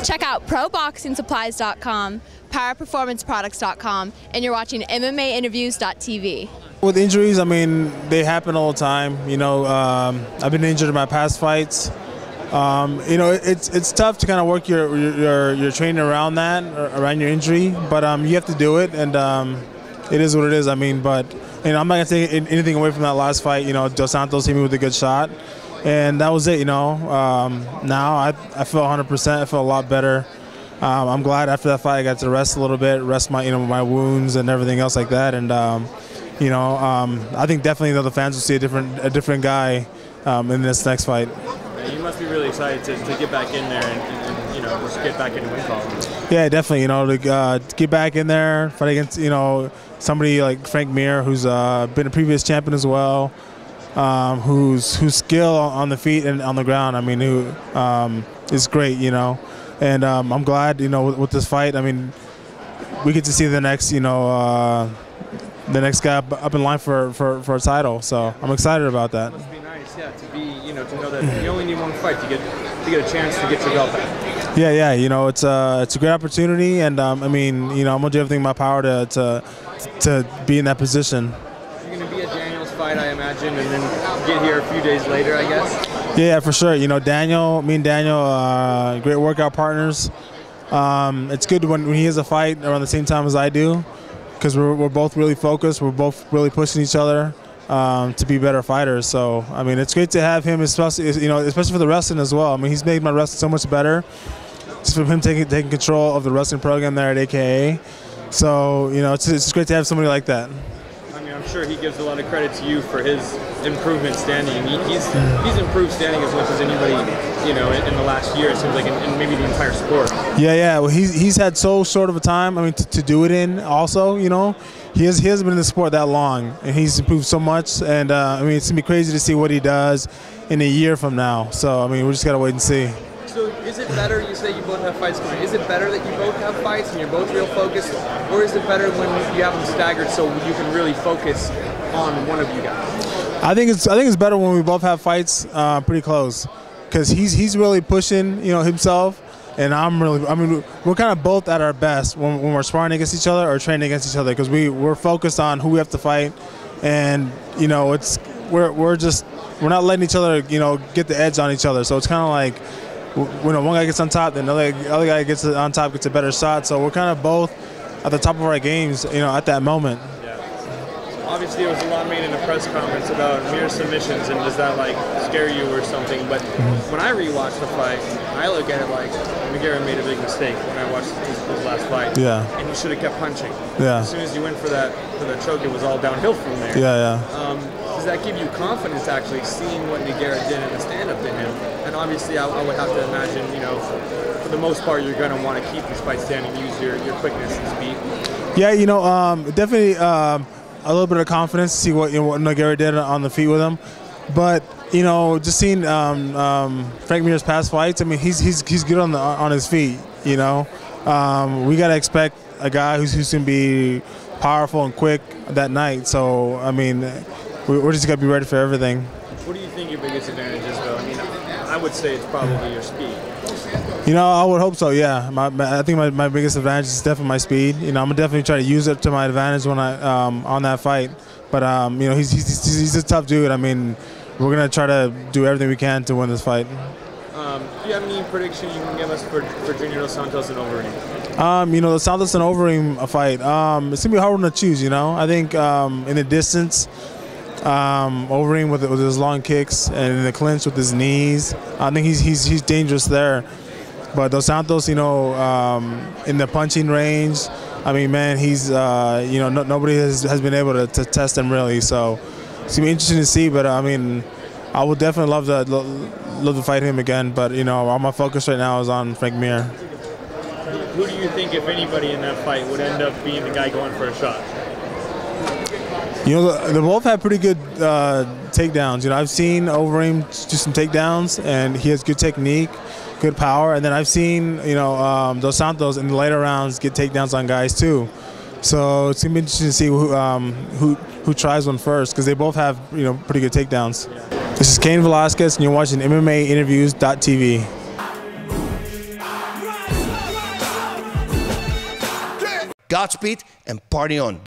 Check out ProBoxingSupplies.com, PowerPerformanceProducts.com, and you're watching MMAinterviews.tv. With injuries, I mean, they happen all the time. You know, I've been injured in my past fights. You know, it's tough to kind of work your training around that, around your injury, but you have to do it, and it is what it is. I mean, but you know, I'm not gonna take anything away from that last fight. You know, Dos Santos hit me with a good shot, and that was it. You know, now I feel 100%. I feel a lot better. I'm glad after that fight I got to rest a little bit, rest my my wounds and everything else like that, and you know, I think definitely the fans will see a different guy in this next fight. You must be really excited to get back in there and you know, just get back into win column. Yeah, definitely. You know, to get back in there, fight against somebody like Frank Mir, who's been a previous champion as well, whose skill on the feet and on the ground, I mean, who is great. You know, and I'm glad, you know, with this fight. I mean, we get to see the next the next guy up in line for a title. So I'm excited about that. It must be nice, yeah, to be, you know, to know that you only need one fight to get a chance to get your belt back. Yeah, you know, it's a great opportunity, and I mean, you know, I'm gonna do everything in my power to be in that position. You're gonna be at Daniel's fight, I imagine, and then get here a few days later, I guess. Yeah, for sure. You know, me and Daniel, great workout partners. It's good when he has a fight around the same time as I do, because we're both really focused. We're both really pushing each other to be better fighters. So I mean, it's great to have him, especially for the wrestling as well. I mean, he's made my wrestling so much better just from him taking control of the wrestling program there at AKA. So you know, it's great to have somebody like that. I mean, I'm sure he gives a lot of credit to you for his improvement standing. He's improved standing as much as anybody, you know, in the last year. It seems like in maybe the entire sport. Yeah. Well, he's had so short of a time. I mean, to do it in also, you know, he hasn't been in the sport that long, and he's improved so much. And I mean, it's gonna be crazy to see what he does in a year from now. So I mean, we just gotta wait and see. So is it better, you say you both have fights going, is it better that you both have fights and you're both real focused, or is it better when you have them staggered so you can really focus on one of you guys? I think it's better when we both have fights pretty close, because he's really pushing, you know, himself, and I mean, we're kind of both at our best when we're sparring against each other or training against each other, because we're focused on who we have to fight, and you know, we're not letting each other, you know, get the edge on each other. So it's kind of like, when one guy gets on top, then the other guy gets on top, gets a better shot. So we're kind of both at the top of our games, you know, at that moment. Yeah. Obviously, there was a lot made in the press conference about Mir submissions, and does that like scare you or something? But when I rewatch the fight, I look at it like McGarrett made a big mistake when I watched his last fight. Yeah. And he should have kept punching. Yeah. As soon as he went for that choke, it was all downhill from there. Yeah. Does that give you confidence actually seeing what McGarrett did in the stand-up to him? And obviously, I would have to imagine, you know, for the most part, you're going to want to keep this fight standing, use your quickness and speed. Yeah, you know, definitely a little bit of confidence to see what McGarrett did on the feet with him. But you know, just seeing Frank Mir's past fights, I mean, he's good on his feet. You know, we got to expect a guy who's going to be powerful and quick that night. So I mean, we're just got to be ready for everything. What do you think your biggest advantage is, though? I mean, I would say it's probably your speed. You know, I would hope so. Yeah, I think my biggest advantage is definitely my speed. You know, I'm gonna definitely try to use it to my advantage when on that fight. But you know, he's a tough dude. I mean, we're gonna try to do everything we can to win this fight. Do you have any prediction you can give us for Junior Dos Santos and Overeem? You know, the Santos and Overeem fight. It's gonna be a hard one to choose. You know, I think in the distance, Overeem with his long kicks, and in the clinch with his knees, I think he's dangerous there. But Dos Santos, you know, in the punching range, I mean, man, he's you know, nobody has been able to test him really. So it's gonna be interesting to see. But I mean, I would definitely love to fight him again. But you know, all my focus right now is on Frank Mir. Who do you think, if anybody in that fight, would end up being the guy going for a shot? You know, they both have pretty good takedowns. You know, I've seen Overeem do some takedowns, and he has good technique, good power. And then I've seen, you know, Dos Santos in the later rounds get takedowns on guys too. So it's gonna be interesting to see who tries one first, because they both have, you know, pretty good takedowns. This is Cain Velasquez, and you're watching MMAinterviews.tv. Godspeed and party on.